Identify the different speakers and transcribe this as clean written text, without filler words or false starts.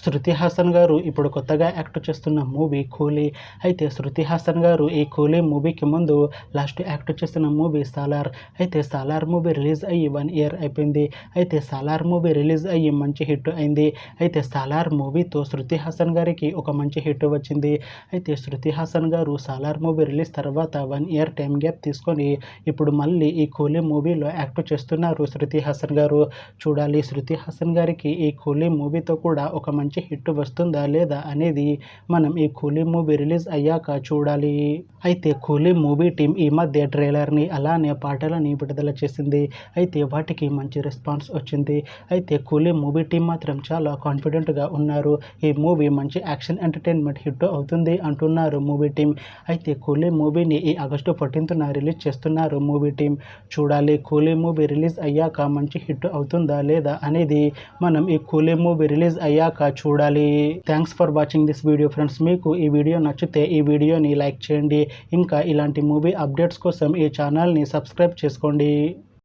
Speaker 1: శృతి హాసన్ గారు ఇప్పుడు కొత్తగా యాక్ట్ చేస్తున్న మూవీ కూలీ. అయితే శృతి హాసన్ గారు ఈ కూలీ మూవీకి ముందు లాస్ట్ యాక్ట్ చేసిన మూవీ సాలార్. అయితే సాలార్ మూవీ రిలీజ్ అయ్యి 1 ఇయర్ అయిపోయింది. అయితే సాలార్ మూవీ రిలీజ్ అయ్యి మంచి హిట్ అయింది. అయితే సాలార్ మూవీతో శృతి హాసన్ గారికి ఒక మంచి హిట్ వచ్చింది. అయితే శృతి హాసన్ గారు సాలార్ మూవీ రిలీజ్ తర్వాత 1 ఇయర్ టైం గ్యాప్ తీసుకొని ఇప్పుడు మళ్ళీ ఈ కూలీ మూవీలో యాక్ట్ చేస్తున్నారు శృతి హాసన్ గారు. చూడాలి శృతి హాసన్ గారికి ఈ కూలీ మూవీతో కూడా ఒక మంచి హిట్ వస్తుందా లేదా అనేది మనం ఈ కూలీ మూవీ రిలీజ్ అయ్యాక చూడాలి. అయితే కూలీ మూవీ టీం ఈ మధ్య ట్రైలర్ని అలానే పాటలని విడుదల చేసింది. అయితే వాటికి మంచి రెస్పాన్స్ వచ్చింది. అయితే కూలీ మూవీ టీం మాత్రం చాలా కాన్ఫిడెంట్గా ఉన్నారు. ఈ మూవీ మంచి యాక్షన్ ఎంటర్టైన్మెంట్ హిట్ అవుతుంది అంటున్నారు మూవీ టీం. అయితే కూలీ మూవీని ఈ ఆగస్టు 14న రిలీజ్ చేస్తున్నారు మూవీ టీం. చూడాలి కూలీ మూవీ రిలీజ్ అయ్యాక మంచి హిట్ అవుతుందా లేదా అనేది మనం ఈ కూలీ మూవీ రిలీజ్ అయ్యాక చూడాలి. Thanks for watching this video friends. మీకు ఈ వీడియో నచ్చితే ఈ వీడియోని లైక్ చేయండి. ఇంకా ఇలాంటి మూవీ అప్డేట్స్ కోసం ఈ ఛానల్ని సబ్స్క్రైబ్ చేసుకోండి.